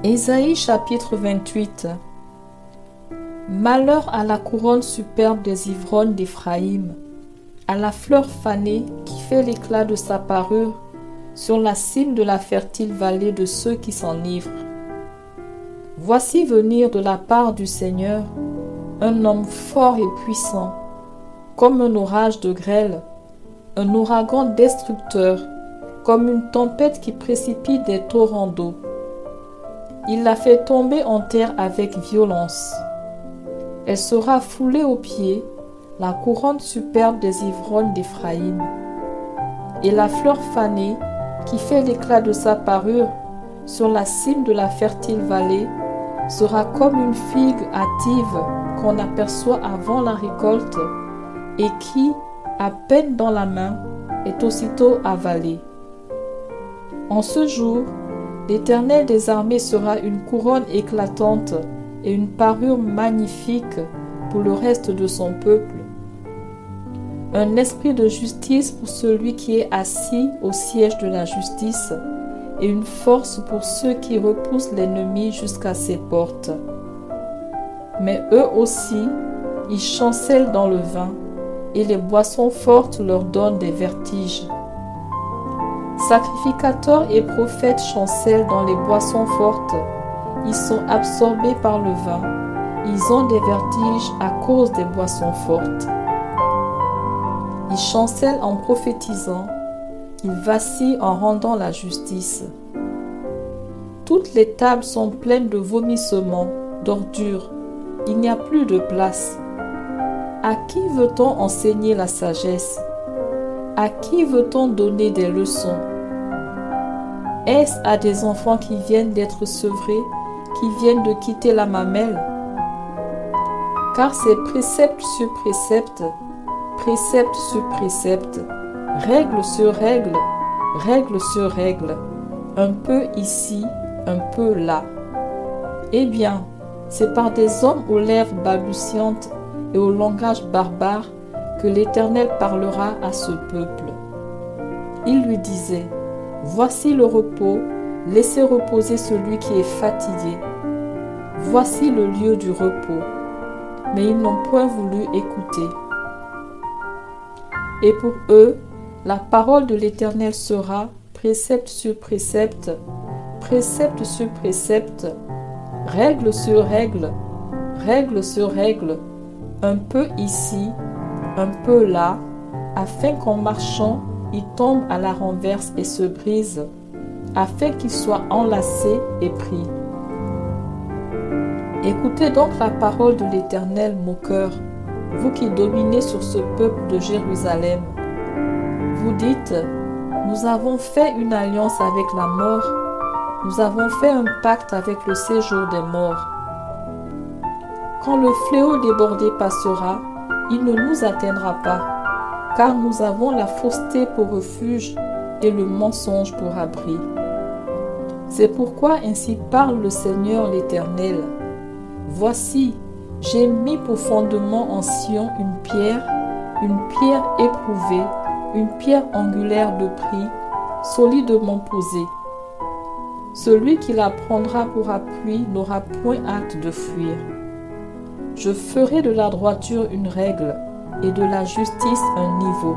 Ésaïe chapitre 28. Malheur à la couronne superbe des ivrognes d'Éphraïm, à la fleur fanée qui fait l'éclat de sa parure sur la cime de la fertile vallée de ceux qui s'enivrent. Voici venir de la part du Seigneur un homme fort et puissant, comme un orage de grêle, un ouragan destructeur, comme une tempête qui précipite des torrents d'eau. Il la fait tomber en terre avec violence. Elle sera foulée aux pieds, la couronne superbe des ivrognes d'Éphraïm. Et la fleur fanée, qui fait l'éclat de sa parure sur la cime de la fertile vallée, sera comme une figue hâtive qu'on aperçoit avant la récolte et qui, à peine dans la main, est aussitôt avalée. En ce jour, l'Éternel des armées sera une couronne éclatante et une parure magnifique pour le reste de son peuple. Un esprit de justice pour celui qui est assis au siège de la justice et une force pour ceux qui repoussent l'ennemi jusqu'à ses portes. Mais eux aussi, ils chancellent dans le vin et les boissons fortes leur donnent des vertiges. Sacrificateurs et prophètes chancellent dans les boissons fortes. Ils sont absorbés par le vin. Ils ont des vertiges à cause des boissons fortes. Ils chancellent en prophétisant. Ils vacillent en rendant la justice. Toutes les tables sont pleines de vomissements, d'ordures. Il n'y a plus de place. À qui veut-on enseigner la sagesse? À qui veut-on donner des leçons? Est-ce à des enfants qui viennent d'être sevrés, qui viennent de quitter la mamelle? Car c'est précepte sur précepte, précepte sur précepte, règle sur règle, règle sur règle, un peu ici, un peu là. Eh bien, c'est par des hommes aux lèvres balbutiantes et au langage barbare que l'Éternel parlera à ce peuple. Il lui disait: voici le repos, laissez reposer celui qui est fatigué. Voici le lieu du repos. Mais ils n'ont point voulu écouter. Et pour eux, la parole de l'Éternel sera précepte sur précepte, précepte sur précepte, règle sur règle, règle sur règle, un peu ici, un peu là, afin qu'en marchant, il tombe à la renverse et se brise, afin qu'il soit enlacé et pris. Écoutez donc la parole de l'Éternel, moqueur, vous qui dominez sur ce peuple de Jérusalem. Vous dites: nous avons fait une alliance avec la mort, nous avons fait un pacte avec le séjour des morts. Quand le fléau débordé passera, il ne nous atteindra pas, car nous avons la fausseté pour refuge et le mensonge pour abri. C'est pourquoi ainsi parle le Seigneur l'Éternel. Voici, j'ai mis pour fondement en Sion une pierre éprouvée, une pierre angulaire de prix, solidement posée. Celui qui la prendra pour appui n'aura point hâte de fuir. Je ferai de la droiture une règle et de la justice un niveau.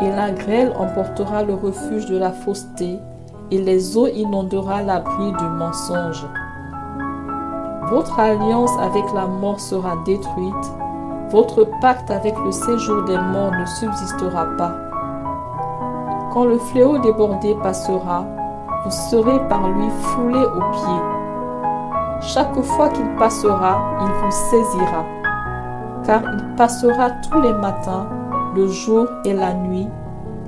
Et la grêle emportera le refuge de la fausseté, et les eaux inondera l'abri du mensonge. Votre alliance avec la mort sera détruite, votre pacte avec le séjour des morts ne subsistera pas. Quand le fléau débordé passera, vous serez par lui foulés aux pieds. Chaque fois qu'il passera, il vous saisira, car il passera tous les matins, le jour et la nuit,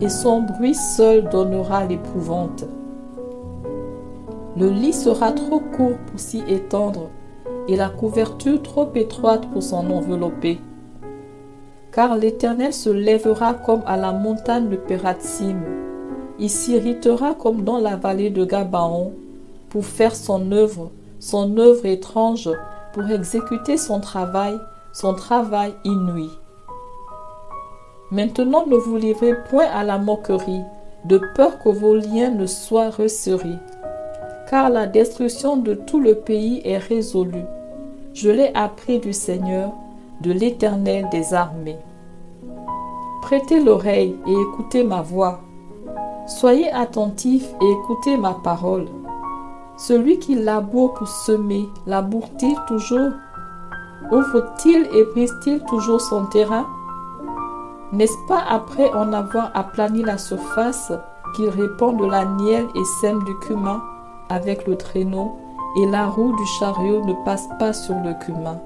et son bruit seul donnera l'épouvante. Le lit sera trop court pour s'y étendre, et la couverture trop étroite pour s'en envelopper. Car l'Éternel se lèvera comme à la montagne de Pératsim. Il s'irritera comme dans la vallée de Gabaon pour faire son œuvre étrange, pour exécuter son travail inouï. Maintenant ne vous livrez point à la moquerie, de peur que vos liens ne soient resserrés. car la destruction de tout le pays est résolue. Je l'ai appris du Seigneur, de l'Éternel des armées. Prêtez l'oreille et écoutez ma voix. Soyez attentifs et écoutez ma parole. Celui qui laboure pour semer, laboure-t-il toujours? Ouvre-t-il et brise-t-il toujours son terrain? N'est-ce pas après en avoir aplani la surface qu'il répand de la nielle et sème du cumin avec le traîneau, et la roue du chariot ne passe pas sur le cumin?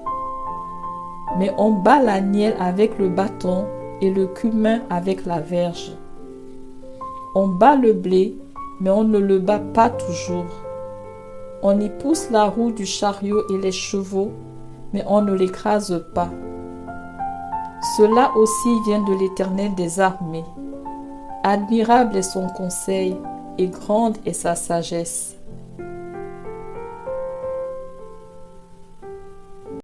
Mais on bat la nielle avec le bâton et le cumin avec la verge. On bat le blé, mais on ne le bat pas toujours. On y pousse la roue du chariot et les chevaux, mais on ne l'écrase pas. Cela aussi vient de l'Éternel des armées. Admirable est son conseil et grande est sa sagesse.